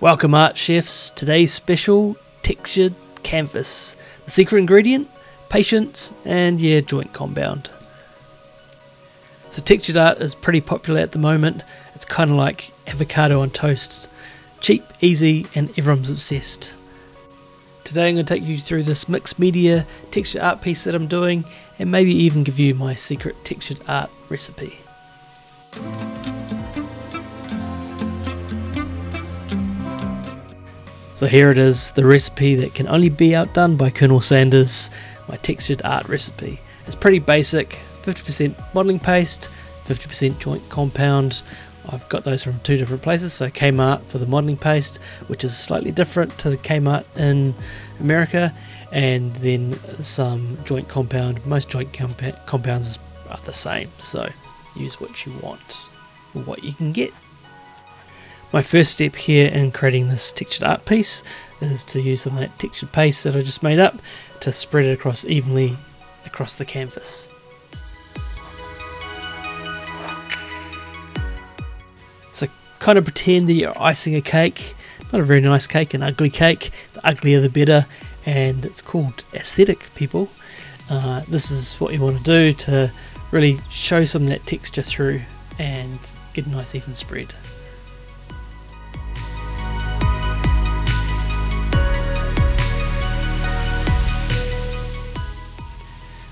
Welcome art chefs, today's special textured canvas. The secret ingredient, patience and joint compound. So textured art is pretty popular at the moment. It's kind of like avocado on toast. Cheap, easy and everyone's obsessed. Today I'm going to take you through this mixed media textured art piece that I'm doing and maybe even give you my secret textured art recipe. So here it is, the recipe that can only be outdone by Colonel Sanders, my textured art recipe. It's pretty basic, 50% modelling paste, 50% joint compound. I've got those from two different places, so Kmart for the modelling paste, which is slightly different to the Kmart in America, and then some joint compound. Most joint compounds are the same, so use what you want or what you can get. My first step here in creating this textured art piece is to use some of that textured paste that I just made up to spread it across evenly across the canvas. So kind of pretend that you're icing a cake, not a very nice cake, an ugly cake, the uglier the better, and it's called aesthetic, people. This is what you want to do to really show some of that texture through and get a nice even spread.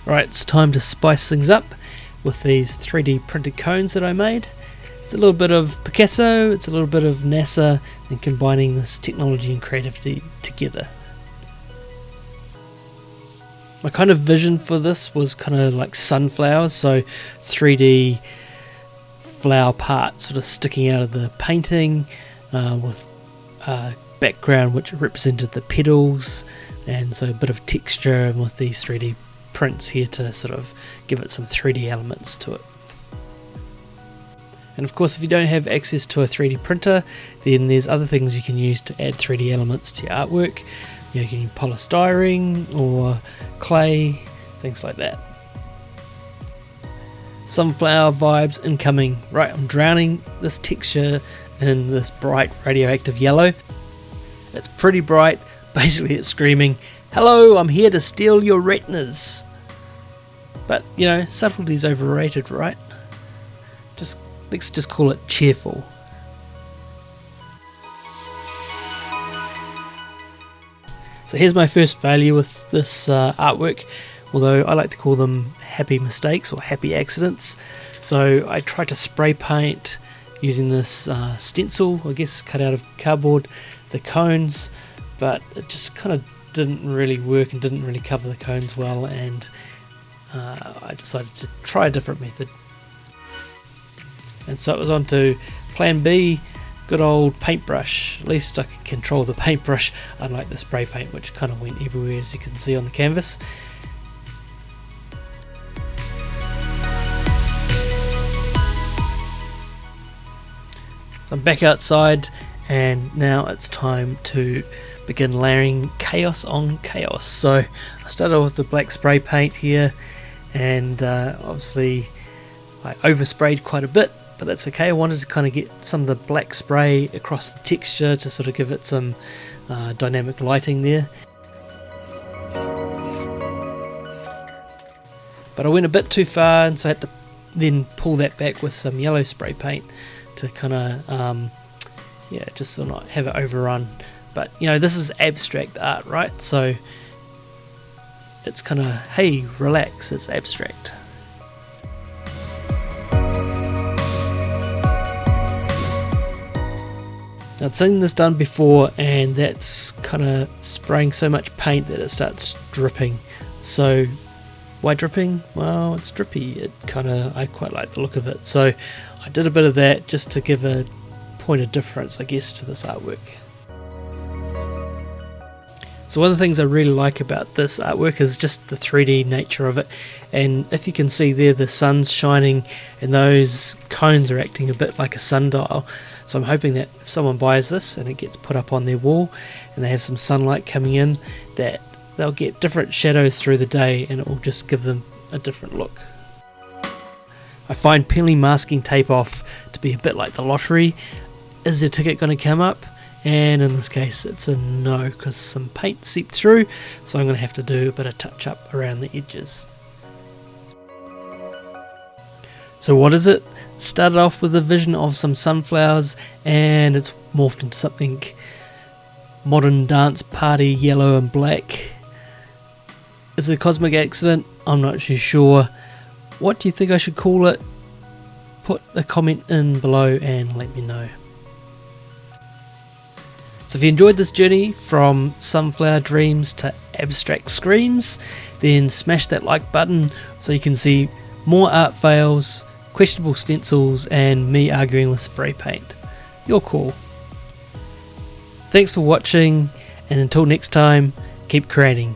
Alright, it's time to spice things up with these 3D printed cones that I made. It's a little bit of Picasso, it's a little bit of NASA, and combining this technology and creativity together. My kind of vision for this was kind of like sunflowers, so 3D flower parts sort of sticking out of the painting with a background which represented the petals, and so a bit of texture with these 3D prints here to sort of give it some 3D elements to it. And of course, if you don't have access to a 3D printer, then there's other things you can use to add 3D elements to your artwork. You can use polystyrene or clay, things like that. Sunflower vibes incoming. Right, I'm drowning this texture in this bright radioactive yellow. It's pretty bright. Basically it's screaming, "Hello, I'm here to steal your retinas." But, subtlety's overrated, right? Let's just call it cheerful. So here's my first failure with this artwork, although I like to call them happy mistakes or happy accidents. So I tried to spray paint using this stencil, I guess cut out of cardboard, the cones, but it just kind of didn't really work and didn't really cover the cones well, and I decided to try a different method. And so it was on to plan B, good old paintbrush. At least I could control the paintbrush, unlike the spray paint which kind of went everywhere, as you can see on the canvas. So I'm back outside, and now it's time to begin layering chaos on chaos. So I started off with the black spray paint here, and obviously I oversprayed quite a bit, but that's okay. I wanted to kind of get some of the black spray across the texture to sort of give it some dynamic lighting there. But I went a bit too far, and so I had to then pull that back with some yellow spray paint to kind of just sort of not have it overrun. But this is abstract art, right? So it's kind of, hey, relax, it's abstract. Now I'd seen this done before, and that's kind of spraying so much paint that it starts dripping. So why dripping? Well, it's drippy. I quite like the look of it. So I did a bit of that just to give a point of difference, I guess, to this artwork. So one of the things I really like about this artwork is just the 3D nature of it, and if you can see there, the sun's shining and those cones are acting a bit like a sundial. So I'm hoping that if someone buys this and it gets put up on their wall and they have some sunlight coming in, that they'll get different shadows through the day and it will just give them a different look. I find peeling masking tape off to be a bit like the lottery. Is your ticket going to come up? and in this case it's a no because some paint seeped through, so I'm going to have to do a bit of touch up around the edges. So what is it? Started off with a vision of some sunflowers and it's morphed into something modern dance party, yellow and black. Is it a cosmic accident? I'm not too sure. What do you think I should call it? Put a comment in below and let me know. So if you enjoyed this journey from sunflower dreams to abstract screams, then smash that like button so you can see more art fails, questionable stencils, and me arguing with spray paint. Your call. Thanks for watching, and until next time, keep creating.